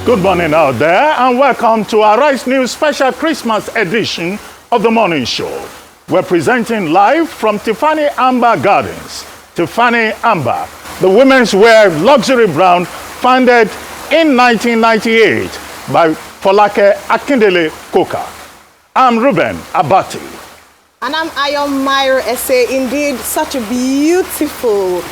Good morning out there, and welcome to our Rice News special Christmas edition of the morning show. We're presenting live from Tiffany Amber Gardens. Tiffany Amber, the women's wear luxury brand founded in 1998 by Folake Akindele Koka. I'm Ruben Abati. And I'm Ayon Myro Ese. Indeed, such a beautiful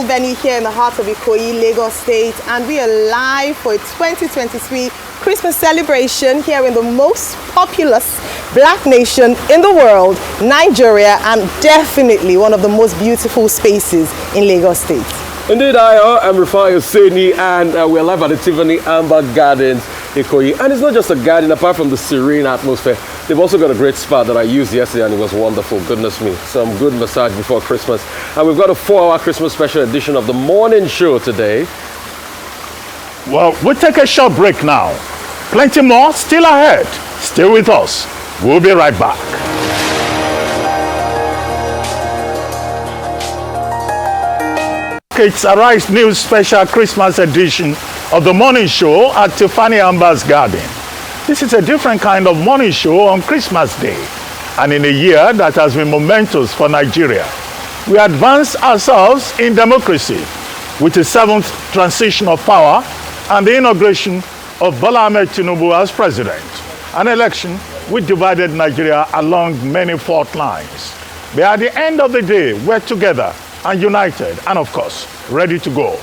venue here in the heart of Ikoyi, Lagos State. And we are live for a 2023 Christmas celebration here in the most populous black nation in the world, Nigeria, and definitely one of the most beautiful spaces in Lagos State. Indeed, I'm Rufai Hosseini, and we're live at the Tiffany Amber Gardens, Ikoyi. And it's not just a garden, apart from the serene atmosphere. They've also got a great spa that I used yesterday, and it was wonderful. Goodness me, some good massage before Christmas. And we've got a 4-hour Christmas special edition of the morning show today. Well, we'll take a short break now. Plenty more still ahead. Stay with us. We'll be right back. It's a Rice News special Christmas edition of the morning show at Tiffany Amber's Garden. This is a different kind of morning show on Christmas Day, and in a year that has been momentous for Nigeria. We advance ourselves in democracy with the 7th transition of power and the inauguration of Bola Ahmed Tinubu as president, an election which divided Nigeria along many fault lines. But at the end of the day, we're together and united, and of course, ready to go.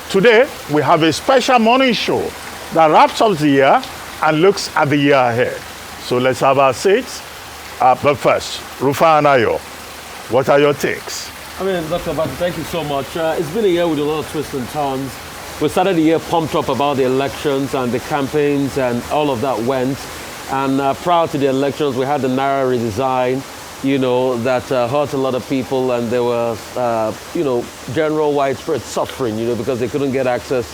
Today, we have a special morning show that wraps up the year and looks at the year ahead. So let's have our seats. But first, Rufai and Ayo, what are your takes? I mean, Dr. Abati, thank you so much. It's been a year with a lot of twists and turns. We started the year pumped up about the elections and the campaigns, and all of that went. And prior to the elections, we had the Naira redesign, that hurt a lot of people, and there was, general widespread suffering, because they couldn't get access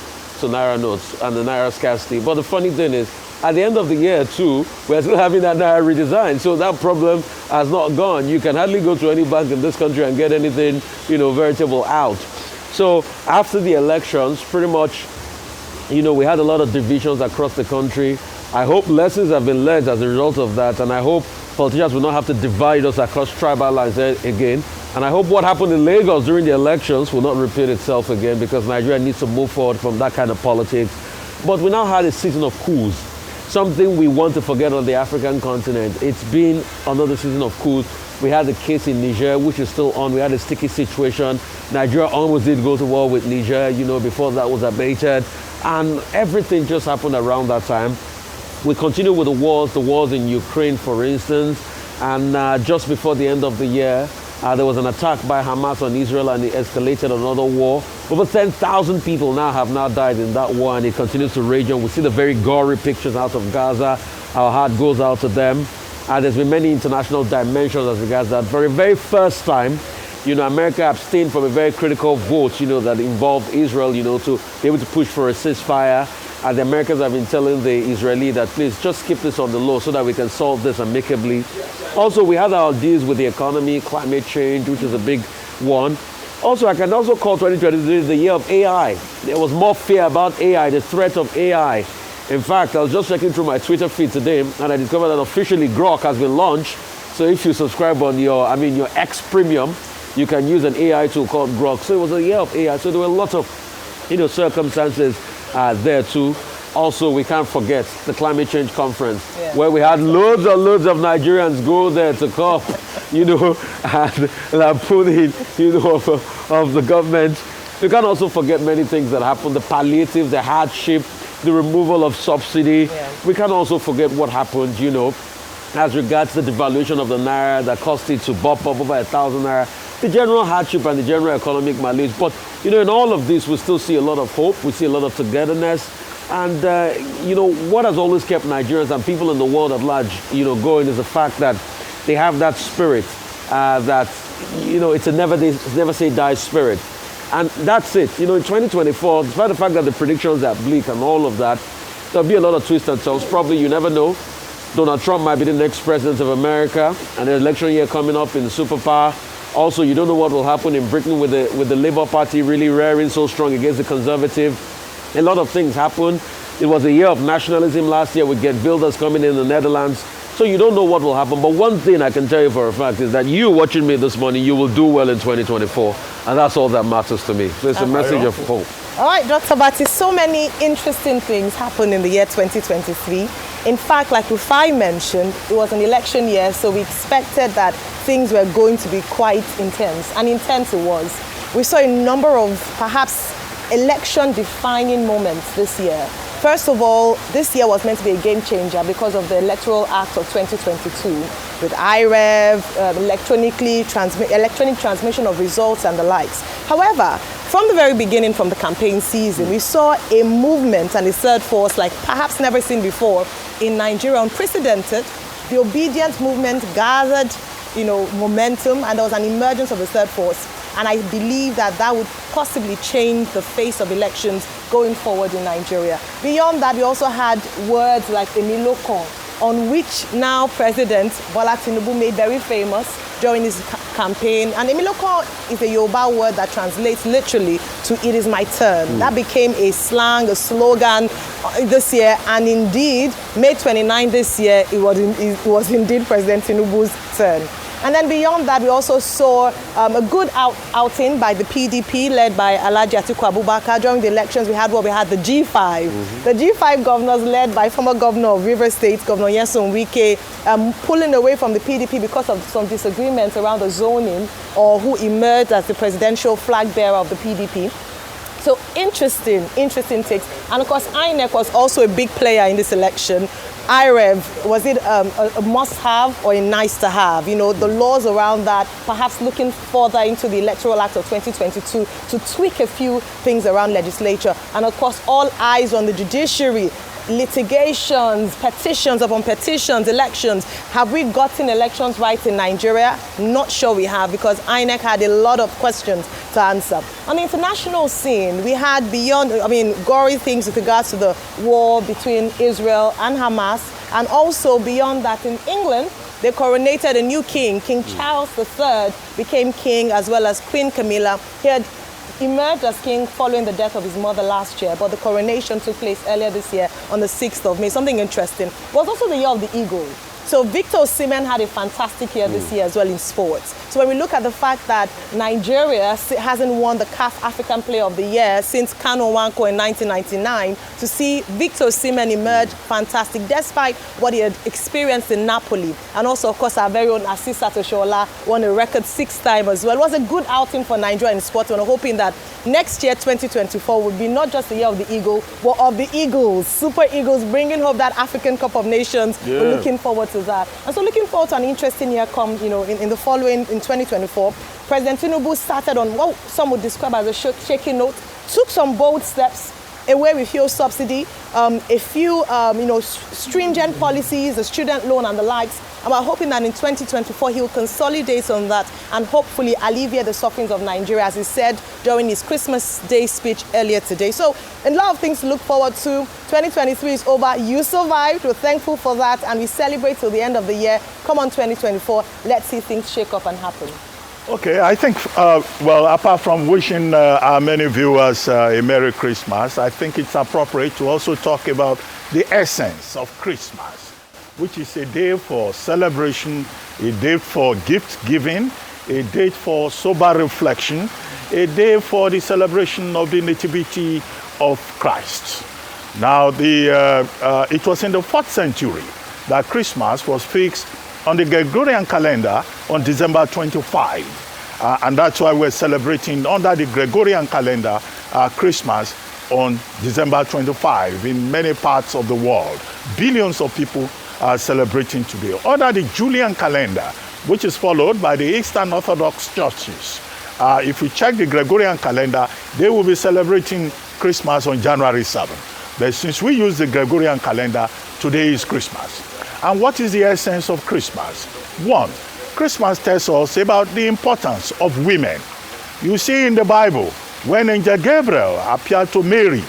to Naira notes and the Naira scarcity. But the funny thing is, at the end of the year too, we're still having that Naira redesign. So that problem has not gone. You can hardly go to any bank in this country and get anything, veritable out. So after the elections, pretty much, we had a lot of divisions across the country. I hope lessons have been learned as a result of that, and I hope politicians will not have to divide us across tribal lines again. And I hope what happened in Lagos during the elections will not repeat itself again, because Nigeria needs to move forward from that kind of politics. But we now had a season of coups, something we want to forget on the African continent. It's been another season of coups. We had the case in Niger, which is still on. We had a sticky situation. Nigeria almost did go to war with Niger, before that was abated. And everything just happened around that time. We continue with the wars in Ukraine, for instance. And just before the end of the year, there was an attack by Hamas on Israel, and it escalated another war. Over 10,000 people have died in that war, and it continues to rage on. We see the very gory pictures out of Gaza. Our heart goes out to them. There's been many international dimensions as regards that. For the very first time, America abstained from a very critical vote, that involved Israel, to be able to push for a ceasefire. And the Americans have been telling the Israeli that, please, just keep this on the low so that we can solve this amicably. Also, we had our deals with the economy, climate change, which is a big one. Also, I can also call 2023 the year of AI. There was more fear about AI, the threat of AI. In fact, I was just checking through my Twitter feed today, and I discovered that officially Grok has been launched. So if you subscribe on your X Premium, you can use an AI tool called Grok. So it was a year of AI. So there were lots of, circumstances there too. Also, we can't forget the climate change conference, where we had loads and loads of Nigerians go there to COP, and lampooning, of the government. We can't also forget many things that happened: the palliative, the hardship, the removal of subsidy. Yeah. We can't also forget what happened, as regards the devaluation of the Naira that caused it to bump up over 1,000 Naira, the general hardship and the general economic malaise. But, in all of this, we still see a lot of hope. We see a lot of togetherness. And, what has always kept Nigerians and people in the world at large, going is the fact that they have that spirit that, it's a never say die spirit. And that's it. In 2024, despite the fact that the predictions are bleak and all of that, there'll be a lot of twists and turns. Probably, you never know. Donald Trump might be the next president of America, and the election year coming up in the superpower. Also, you don't know what will happen in Britain with the Labour Party really rearing so strong against the Conservative. A lot of things happen. It was a year of nationalism last year with Geert Wilders coming in the Netherlands. So you don't know what will happen. But one thing I can tell you for a fact is that you watching me this morning, you will do well in 2024. And that's all that matters to me. So it's a message of hope. All right, Dr. Bati, so many interesting things happened in the year 2023. In fact, like Rufai mentioned, it was an election year, so we expected that things were going to be quite intense, and intense it was. We saw a number of perhaps election-defining moments this year. First of all, this year was meant to be a game changer because of the Electoral Act of 2022 with IREV, electronic transmission of results and the likes. However, from the very beginning, from the campaign season, we saw a movement and a third force like perhaps never seen before in Nigeria, unprecedented. The obedient movement gathered, momentum, and there was an emergence of a third force. And I believe that would possibly change the face of elections going forward in Nigeria. Beyond that, we also had words like Emiloko, on which now President Bola Tinubu made very famous during his campaign. And Emiloko is a Yoruba word that translates literally to "it is my turn." That became a slang, a slogan this year. And indeed, May 29 this year, it was indeed President Tinubu's turn. And then beyond that, we also saw a good outing by the PDP, led by Alhaji Atiku Abubakar. During the elections, we had the G5. The G5 governors, led by former governor of Rivers State, Governor Nyesom Wike, pulling away from the PDP because of some disagreements around the zoning, or who emerged as the presidential flag bearer of the PDP. So interesting takes. And of course, INEC was also a big player in this election. IREV, was it a must-have or a nice-to-have? The laws around that, perhaps looking further into the Electoral Act of 2022 to tweak a few things around legislature. And of course, all eyes on the judiciary, litigations, petitions upon petitions, elections. Have we gotten elections right in Nigeria? Not sure we have, because INEC had a lot of questions to answer. On the international scene, we had gory things with regards to the war between Israel and Hamas. And also beyond that, in England, they coronated a new king. King Charles III became king, as well as Queen Camilla. He had emerged as king following the death of his mother last year, but the coronation took place earlier this year on the 6th of May. Something interesting. It was also the year of the eagle. So Victor Osimhen had a fantastic year this year as well in sports. So when we look at the fact that Nigeria hasn't won the CAF African Player of the Year since Kanu Nwankwo in 1999, to see Victor Osimhen emerge fantastic, despite what he had experienced in Napoli. And also, of course, our very own Asisat Oshoala won a record 6th time as well. It was a good outing for Nigeria in sports. We're hoping that next year, 2024, will be not just the year of the eagle, but of the Eagles, Super Eagles, bringing home that African Cup of Nations. Yeah. We're looking forward to that. And so looking forward to an interesting year in the following, in 2024. President Tinubu started on what some would describe as a shaky note, took some bold steps away with fuel subsidy, a few stringent policies, the student loan and the likes. And we're hoping that in 2024 he will consolidate on that and hopefully alleviate the sufferings of Nigeria, as he said during his Christmas Day speech earlier today. So a lot of things to look forward to. 2023 is over. You survived. We're thankful for that, and we celebrate till the end of the year. Come on, 2024. Let's see things shake up and happen. Okay, I think, apart from wishing our many viewers a Merry Christmas, I think it's appropriate to also talk about the essence of Christmas, which is a day for celebration, a day for gift giving, a day for sober reflection, a day for the celebration of the Nativity of Christ. Now, it was in the 4th century that Christmas was fixed on the Gregorian calendar on December 25. And that's why we're celebrating under the Gregorian calendar Christmas on December 25 in many parts of the world. Billions of people are celebrating today. Under the Julian calendar, which is followed by the Eastern Orthodox churches, if we check the Gregorian calendar, they will be celebrating Christmas on January 7th. But since we use the Gregorian calendar, today is Christmas. And what is the essence of Christmas? One, Christmas tells us about the importance of women. You see in the Bible, when Angel Gabriel appeared to Mary,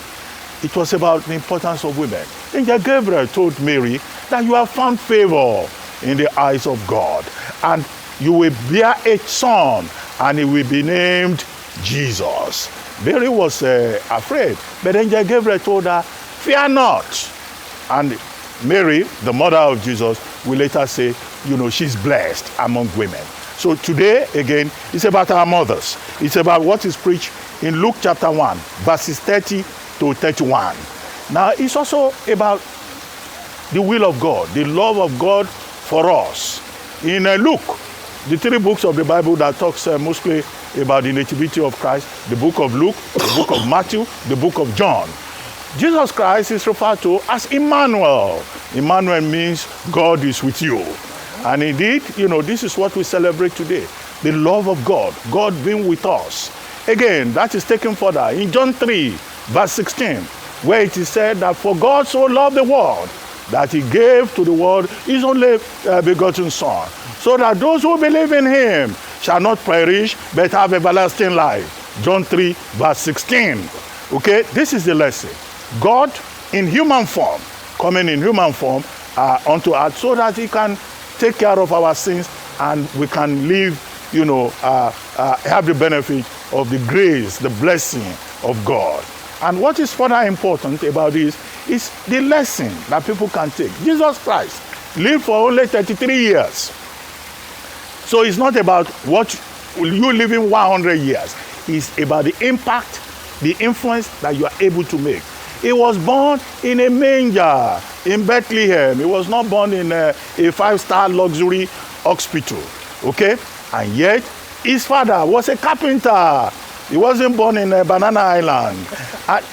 it was about the importance of women. Angel Gabriel told Mary that you have found favor in the eyes of God, and you will bear a son, and he will be named Jesus. Mary was afraid, but Angel Gabriel told her, fear not. And Mary, the mother of Jesus, will later say, she's blessed among women. So today, again, it's about our mothers. It's about what is preached in Luke chapter 1, verses 30 to 31. Now, it's also about the will of God, the love of God for us. In Luke, the 3 books of the Bible that talks mostly about the nativity of Christ, the book of Luke, the book of Matthew, the book of John, Jesus Christ is referred to as Emmanuel. Emmanuel means God is with you. And indeed, this is what we celebrate today. The love of God, God being with us. Again, that is taken further in John 3, verse 16, where it is said that for God so loved the world that he gave to the world his only begotten Son, so that those who believe in him shall not perish, but have everlasting life. John 3, verse 16. Okay, this is the lesson. God in human form, coming in human form unto earth so that he can take care of our sins and we can live, have the benefit of the grace, the blessing of God. And what is further important about this is the lesson that people can take. Jesus Christ lived for only 33 years. So it's not about what you live in 100 years. It's about the impact, the influence that you are able to make. He was born in a manger in Bethlehem. He was not born in a 5-star luxury hospital, okay? And yet, his father was a carpenter. He wasn't born in a Banana Island.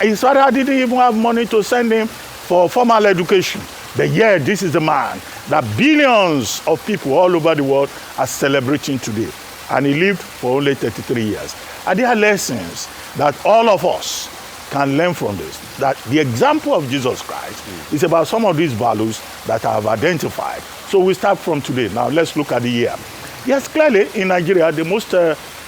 His father didn't even have money to send him for formal education. But yet, this is the man that billions of people all over the world are celebrating today. And he lived for only 33 years. And there are lessons that all of us can learn from this. That the example of Jesus Christ is about some of these values that I have identified. So we start from today. Now let's look at the year. Yes, clearly in Nigeria, the most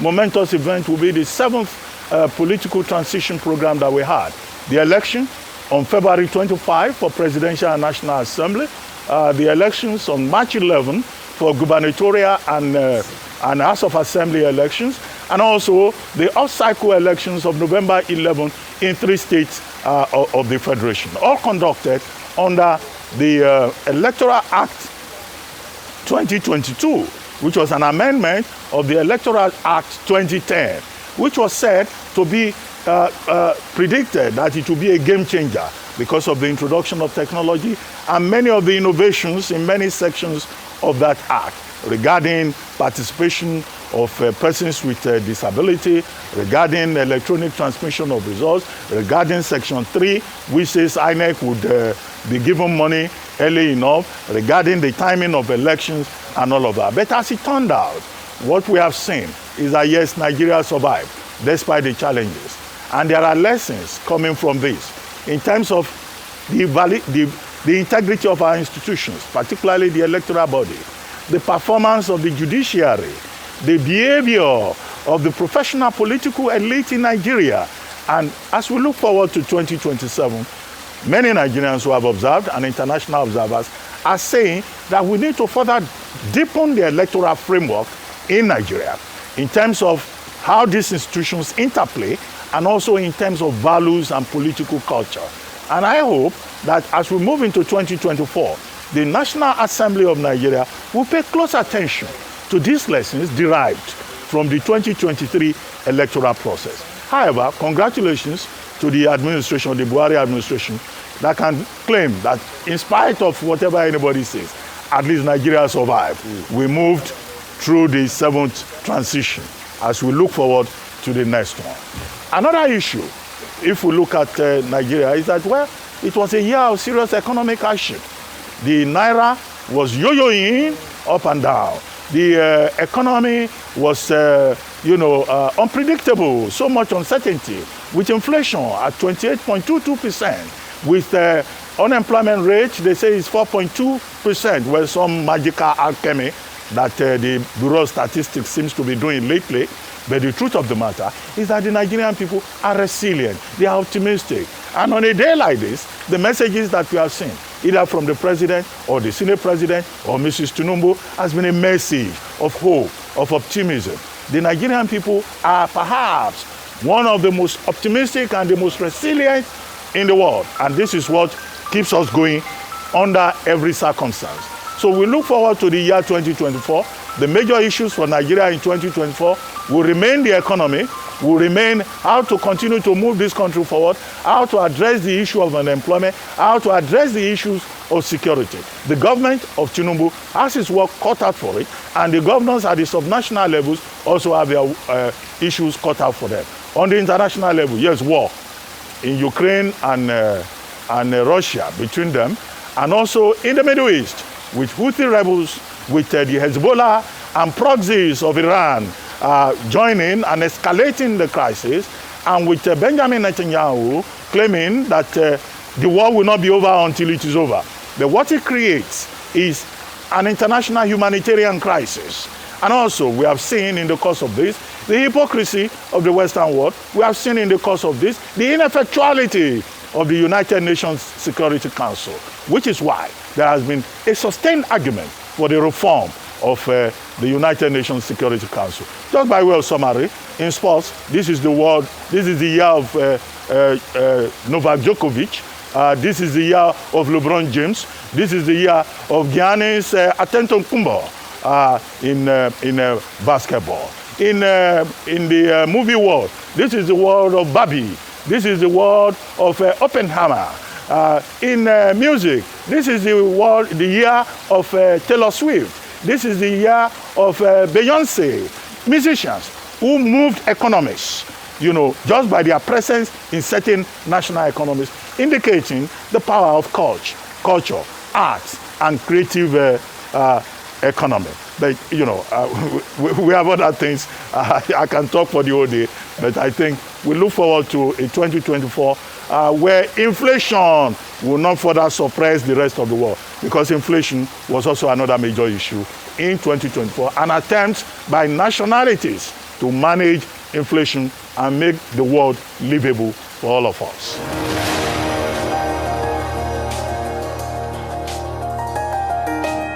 momentous event will be the 7th political transition program that we had. The election on February 25 for Presidential and National Assembly. The elections on March 11 for gubernatorial and House of Assembly elections, and also the off-cycle elections of November 11 in 3 states of the Federation, all conducted under the Electoral Act 2022, which was an amendment of the Electoral Act 2010, which was said to be predicted that it would be a game changer because of the introduction of technology and many of the innovations in many sections of that act regarding participation of persons with disability, regarding electronic transmission of results, regarding Section 3, which says INEC would be given money early enough, regarding the timing of elections and all of that. But as it turned out, what we have seen is that yes, Nigeria survived despite the challenges. And there are lessons coming from this in terms of the integrity of our institutions, particularly the electoral body, the performance of the judiciary, the behavior of the professional political elite in Nigeria. And as we look forward to 2027, many Nigerians who have observed and international observers are saying that we need to further deepen the electoral framework in Nigeria in terms of how these institutions interplay and also in terms of values and political culture. And I hope that as we move into 2024, the National Assembly of Nigeria will pay close attention to these lessons derived from the 2023 electoral process. However, congratulations to the administration, the Buhari administration, that can claim that in spite of whatever anybody says, at least Nigeria survived. We moved through the 7th transition as we look forward to the next one. Another issue, if we look at Nigeria, is that, well, it was a year of serious economic hardship. The Naira was yo-yoing up and down. The economy was, unpredictable, so much uncertainty, with inflation at 28.22%, with unemployment rate, they say it's 4.2%, well, some magical alchemy that the Bureau of Statistics seems to be doing lately. But the truth of the matter is that the Nigerian people are resilient, they are optimistic. And on a day like this, the messages that we have seen, either from the president or the Senate president or Mrs. Tinubu, has been a message of hope, of optimism. The Nigerian people are perhaps one of the most optimistic and the most resilient in the world. And this is what keeps us going under every circumstance. So we look forward to the year 2024. The major issues for Nigeria in 2024 will remain the economy, will remain how to continue to move this country forward, how to address the issue of unemployment, how to address the issues of security. The government of Tinubu has its work cut out for it, and the governors at the subnational levels also have their issues cut out for them. On the international level, yes, war in Ukraine and Russia between them, and also in the Middle East with Houthi rebels, with the Hezbollah and proxies of Iran joining and escalating the crisis, and with Benjamin Netanyahu claiming that the war will not be over until it is over. But what it creates is an international humanitarian crisis. And also, we have seen in the course of this, the hypocrisy of the Western world. We have seen in the course of this, the ineffectuality of the United Nations Security Council, which is why there has been a sustained argument for the reform of the United Nations Security Council. Just by way of summary, in sports, this is the year of Novak Djokovic. This is the year of LeBron James. This is the year of Giannis Antetokounmpo in basketball. In the movie world, this is the world of Barbie. This is the world of Oppenheimer. In music, this is the year of Taylor Swift. This is the year of Beyonce. Musicians who moved economies, just by their presence in certain national economies, indicating the power of culture, arts, and creative economy. But, we have other things. I can talk for the whole day, but I think we look forward to a 2024 where inflation will not further suppress the rest of the world, because inflation was also another major issue in 2024, an attempt by nationalities to manage inflation and make the world livable for all of us.